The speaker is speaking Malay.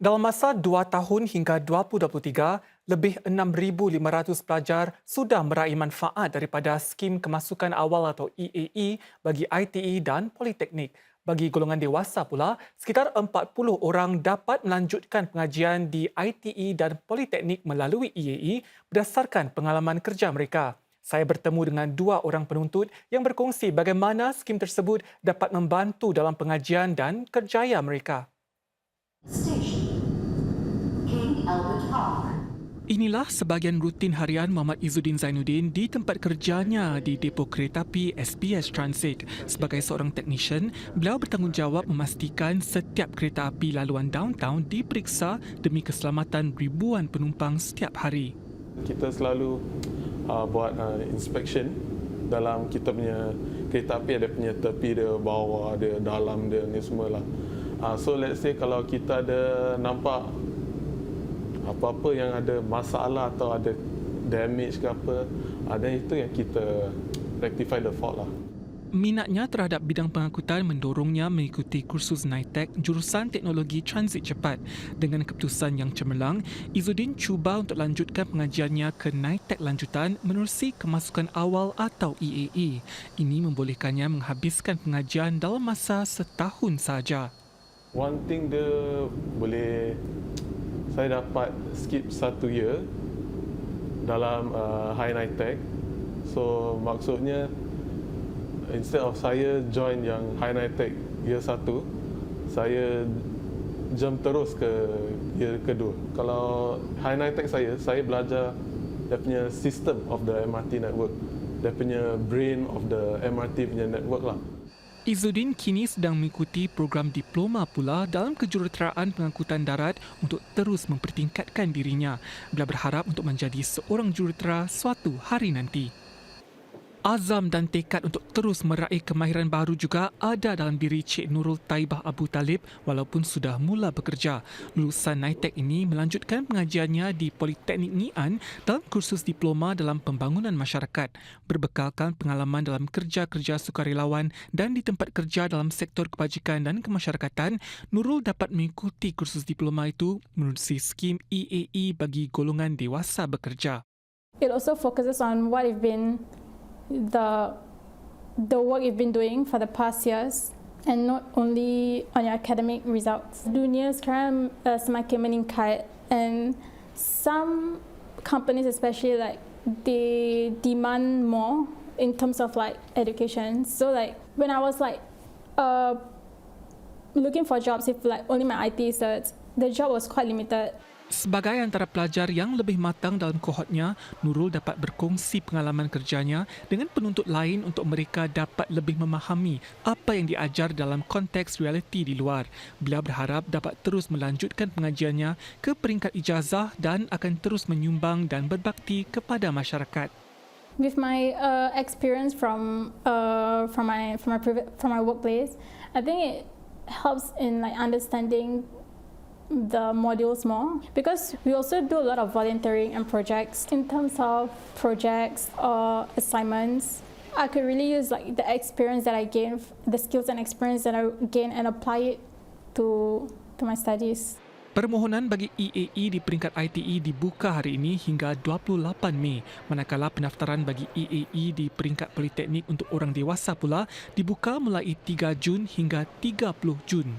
Dalam masa 2 tahun hingga 2023, lebih 6,500 pelajar sudah meraih manfaat daripada skim kemasukan awal atau EAE bagi ITE dan Politeknik. Bagi golongan dewasa pula, sekitar 40 orang dapat melanjutkan pengajian di ITE dan Politeknik melalui EAE berdasarkan pengalaman kerja mereka. Saya bertemu dengan dua orang penuntut yang berkongsi bagaimana skim tersebut dapat membantu dalam pengajian dan kerjaya mereka. Station King Albert Park. Inilah sebahagian rutin harian Muhammad Izzuddin Zainuddin di tempat kerjanya di depo kereta api SPS Transit. Sebagai seorang teknisyen, beliau bertanggungjawab memastikan setiap kereta api laluan downtown diperiksa demi keselamatan ribuan penumpang setiap hari. Kita selalu buat inspection dalam kita punya kereta api. Ada punya tepi dia, bawah dia, dalam dia, ni semualah. So let's say kalau kita ada nampak apa-apa yang ada masalah atau ada damage ke apa, dan itu yang kita rectify the fault lah. Minatnya terhadap bidang pengangkutan mendorongnya mengikuti kursus NITEC jurusan Teknologi Transit Cepat. Dengan keputusan yang cemerlang, Izzuddin cuba untuk lanjutkan pengajiannya ke NITEC lanjutan menerusi kemasukan awal atau EAE. Ini membolehkannya menghabiskan pengajian dalam masa setahun sahaja. One thing dia boleh, saya dapat skip 1 year dalam High NITEC. So maksudnya instead of saya join yang High NITEC year 1, saya jump terus ke year kedua. Kalau High NITEC saya belajar dia punya system of the MRT network, dia punya brain of the MRT punya network lah. Izzuddin kini sedang mengikuti program diploma pula dalam kejuruteraan pengangkutan darat untuk terus mempertingkatkan dirinya. Beliau berharap untuk menjadi seorang jurutera suatu hari nanti. Azam dan tekad untuk terus meraih kemahiran baru juga ada dalam diri Cik Nurul Taibah Abu Talib walaupun sudah mula bekerja. Lulusan NITEC ini melanjutkan pengajiannya di Politeknik Ngee dalam kursus diploma dalam pembangunan masyarakat. Berbekalkan pengalaman dalam kerja-kerja sukarelawan dan di tempat kerja dalam sektor kebajikan dan kemasyarakatan, Nurul dapat mengikuti kursus diploma itu menerusi skim EAE bagi golongan dewasa bekerja. It also focuses on what you've been the work you've been doing for the past years and not only on your academic results. Dunia sekarang semakin meningkat and some companies especially like they demand more in terms of like education. So like when I was like looking for jobs with like only my IT certs, the job was quite limited. Sebagai antara pelajar yang lebih matang dalam kohortnya, Nurul dapat berkongsi pengalaman kerjanya dengan penuntut lain untuk mereka dapat lebih memahami apa yang diajar dalam konteks realiti di luar. Beliau berharap dapat terus melanjutkan pengajiannya ke peringkat ijazah dan akan terus menyumbang dan berbakti kepada masyarakat. With my experience from my workplace, I think it helps in like understanding the modules more because we also do a lot of volunteering and projects. In terms of projects or assignments, I could really use like the experience that I gained, the skills and experience that I gained and apply it to my studies. Permohonan bagi EAE di peringkat ITE dibuka hari ini hingga 28 Mei, manakala pendaftaran bagi EAE di peringkat Politeknik untuk orang dewasa pula dibuka mulai 3 Jun hingga 30 Jun.